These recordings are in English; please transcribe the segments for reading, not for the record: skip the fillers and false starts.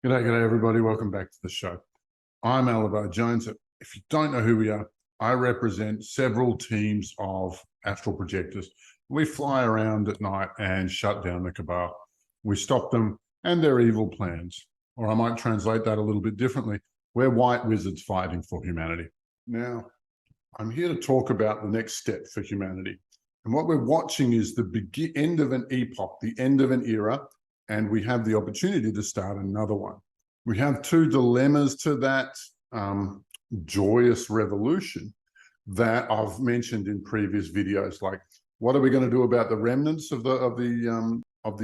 G'day everybody. Welcome back to the show. I'm Alibar Jones. If you don't know who we are, I represent several teams of astral projectors. We fly around at night and shut down the cabal. We stop them and their evil plans. Or I might translate that a little bit differently. We're white wizards fighting for humanity. Now, I'm here to talk about the next step for humanity. And what we're watching is the end of an epoch, the end of an era, and we have the opportunity to start another one. We have two dilemmas to that joyous revolution that I've mentioned in previous videos, like what are we going to do about the remnants of the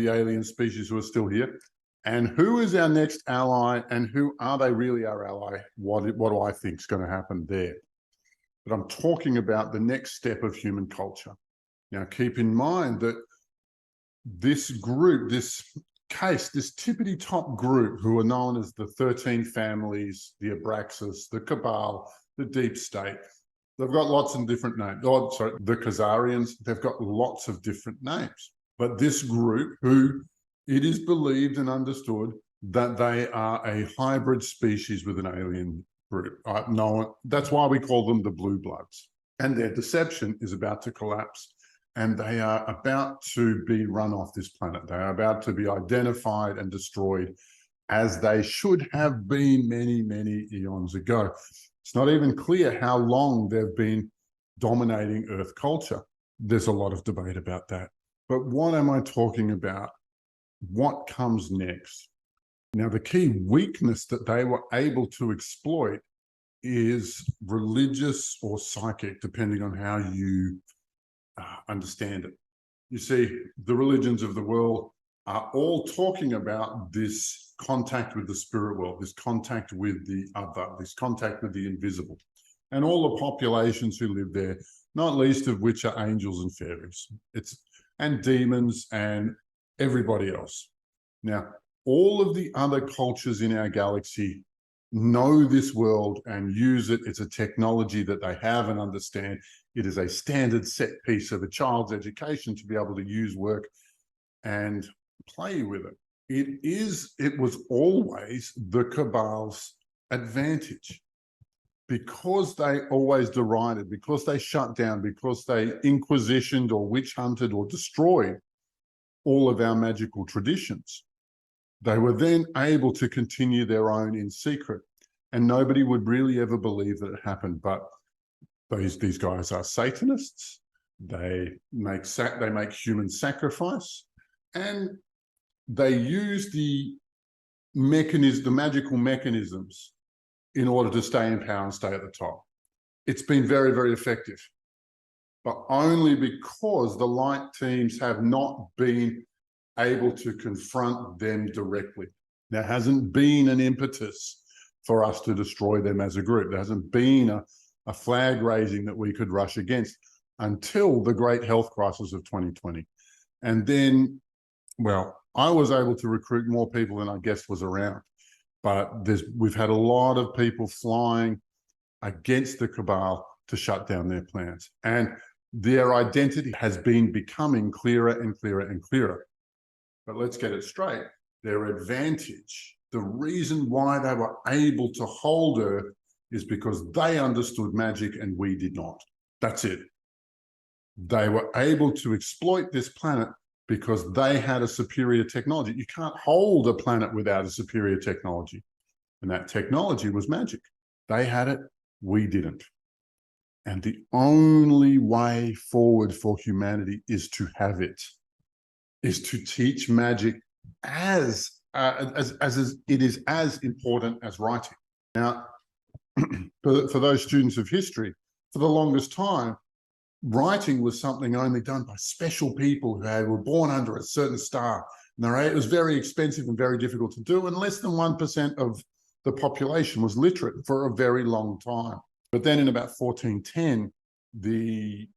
alien species who are still here, and who is our next ally, and who are they really our ally? What do I think is going to happen there? But I'm talking about the next step of human culture. Now, keep in mind that this group, this tippity top group who are known as the 13 families, the Abraxas, the Cabal, the Deep State, they've got lots of different names. Oh, sorry, the Khazarians, they've got lots of different names. But this group, who it is believed and understood that they are a hybrid species with an alien group. That's why we call them the Blue Bloods. And their deception is about to collapse. And they are about to be run off this planet. They are about to be identified and destroyed, as they should have been many, many eons ago. It's not even clear how long they've been dominating Earth culture. There's a lot of debate about that. But what am I talking about? What comes next? Now, the key weakness that they were able to exploit is religious or psychic, depending on how you understand it. You see, the religions of the world are all talking about this contact with the spirit world, this contact with the other, this contact with the invisible, and all the populations who live there, not least of which are angels and fairies, and demons and everybody else. Now, all of the other cultures in our galaxy know this world and use it. It's a technology that they have and understand. It is a standard set piece of a child's education to be able to use, work, and play with it. It was always the Cabal's advantage, because they always derided, because they shut down, because they inquisitioned or witch hunted or destroyed all of our magical traditions. They were then able to continue their own in secret, and nobody would really ever believe that it happened. But these guys are Satanists. They make human sacrifice, and they use the magical mechanisms in order to stay in power and stay at the top. It's been very, very effective, but only because the light teams have not been able to confront them directly. There hasn't been an impetus for us to destroy them as a group. There hasn't been a flag raising that we could rush against until the great health crisis of 2020. And then, well, I was able to recruit more people than I guess was around, but we've had a lot of people flying against the Cabal to shut down their plans. And their identity has been becoming clearer and clearer and clearer. But let's get it straight. Their advantage, the reason why they were able to hold Earth, is because they understood magic and we did not. That's it. They were able to exploit this planet because they had a superior technology. You can't hold a planet without a superior technology. And that technology was magic. They had it, we didn't. And the only way forward for humanity is to have it, is to teach magic as it is as important as writing. Now, for those students of history, for the longest time, writing was something only done by special people who were born under a certain star. And it was very expensive and very difficult to do, and less than 1% of the population was literate for a very long time. But then in about 1410, the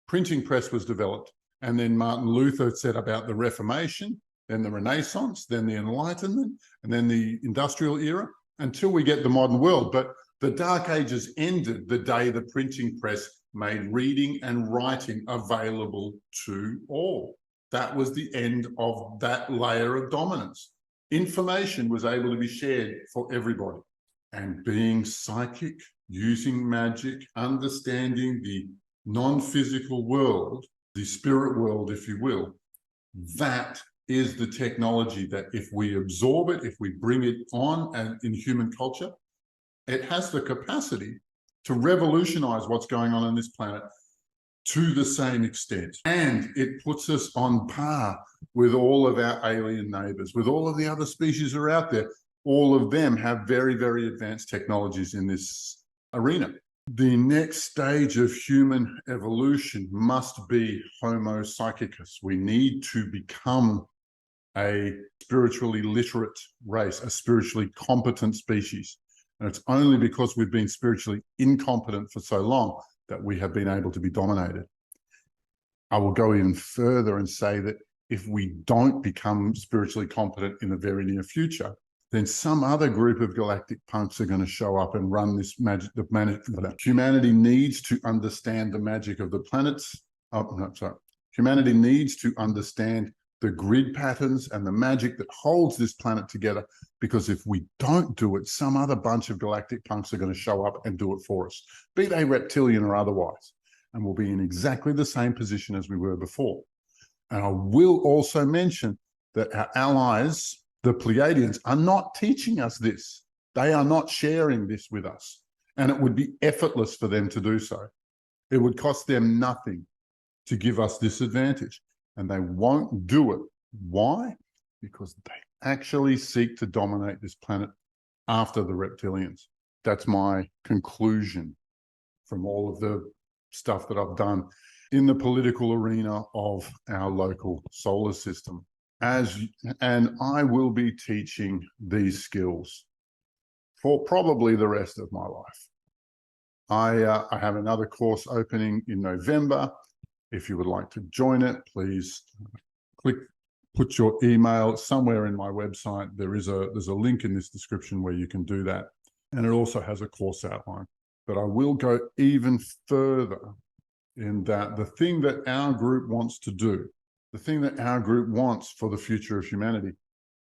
printing press was developed. And then Martin Luther set about the Reformation, then the Renaissance, then the Enlightenment, and then the Industrial Era, until we get the modern world. But the Dark Ages ended the day the printing press made reading and writing available to all. That was the end of that layer of dominance. Information was able to be shared for everybody. And being psychic, using magic, understanding the non-physical world, the spirit world, if you will, that is the technology that if we absorb it, if we bring it on and in human culture, it has the capacity to revolutionize what's going on this planet to the same extent. And it puts us on par with all of our alien neighbors, with all of the other species that are out there. All of them have very, very advanced technologies in this arena. The next stage of human evolution must be Homo Psychicus. We need to become a spiritually literate race, a spiritually competent species. And it's only because we've been spiritually incompetent for so long that we have been able to be dominated. I will go even further and say that if we don't become spiritually competent in the very near future, then some other group of galactic punks are going to show up and run this magic. Humanity needs to understand the magic of the planets. Humanity needs to understand the grid patterns and the magic that holds this planet together, because if we don't do it, some other bunch of galactic punks are going to show up and do it for us, be they reptilian or otherwise, and we'll be in exactly the same position as we were before. And I will also mention that our allies, the Pleiadians, are not teaching us this. They are not sharing this with us, and it would be effortless for them to do so. It would cost them nothing to give us this advantage. And they won't do it. Why? Because they actually seek to dominate this planet after the reptilians. That's my conclusion from all of the stuff that I've done in the political arena of our local solar system. And I will be teaching these skills for probably the rest of my life. I have another course opening in November. If you would like to join it, please put your email somewhere in my website. There's a link in this description where you can do that. And it also has a course outline. But I will go even further in that the thing that our group wants to do, the thing that our group wants for the future of humanity,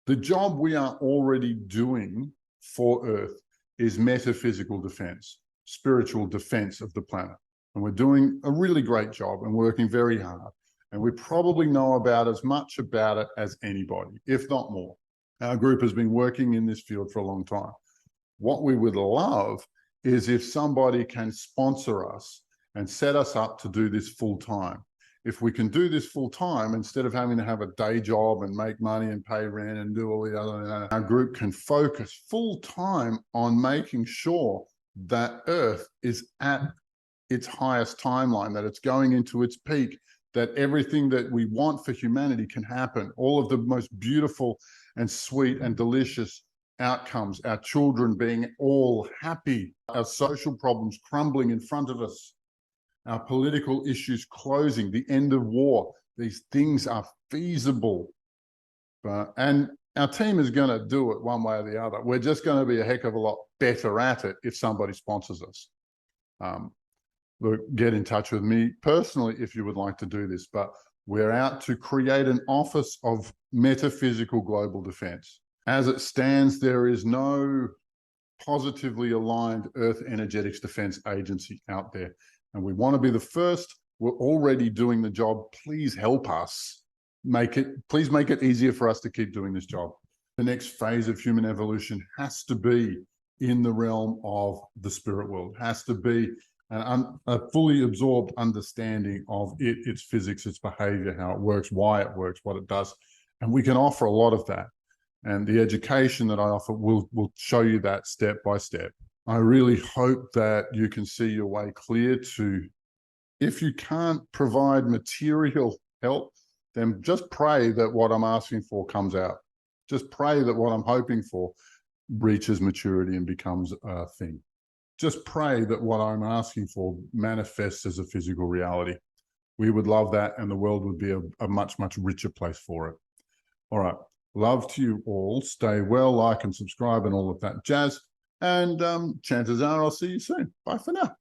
the job we are already doing for Earth is metaphysical defense, spiritual defense of the planet. And we're doing a really great job and working very hard. And we probably know about as much about it as anybody, if not more. Our group has been working in this field for a long time. What we would love is if somebody can sponsor us and set us up to do this full time. If we can do this full time, instead of having to have a day job and make money and pay rent and do all the other, our group can focus full time on making sure that Earth is at its highest timeline, that it's going into its peak, that everything that we want for humanity can happen. All of the most beautiful and sweet and delicious outcomes, our children being all happy, our social problems crumbling in front of us, our political issues closing, the end of war. These things are feasible. And our team is going to do it one way or the other. We're just going to be a heck of a lot better at it if somebody sponsors us. Look, get in touch with me personally if you would like to do this, but we're out to create an office of metaphysical global defense. As it stands, there is no positively aligned Earth Energetics Defense Agency out there. And we want to be the first. We're already doing the job. Please help us. Please make it easier for us to keep doing this job. The next phase of human evolution has to be in the realm of the spirit world, has to be a fully absorbed understanding of it, its physics, its behavior, how it works, why it works, what it does. And we can offer a lot of that. And the education that I offer will show you that step by step. I really hope that you can see your way clear to, if you can't provide material help, then just pray that what I'm asking for comes out. Just pray that what I'm hoping for reaches maturity and becomes a thing. Just pray that what I'm asking for manifests as a physical reality. We would love that, and the world would be a much, much richer place for it. All right. Love to you all. Stay well, like and subscribe and all of that jazz. And chances are I'll see you soon. Bye for now.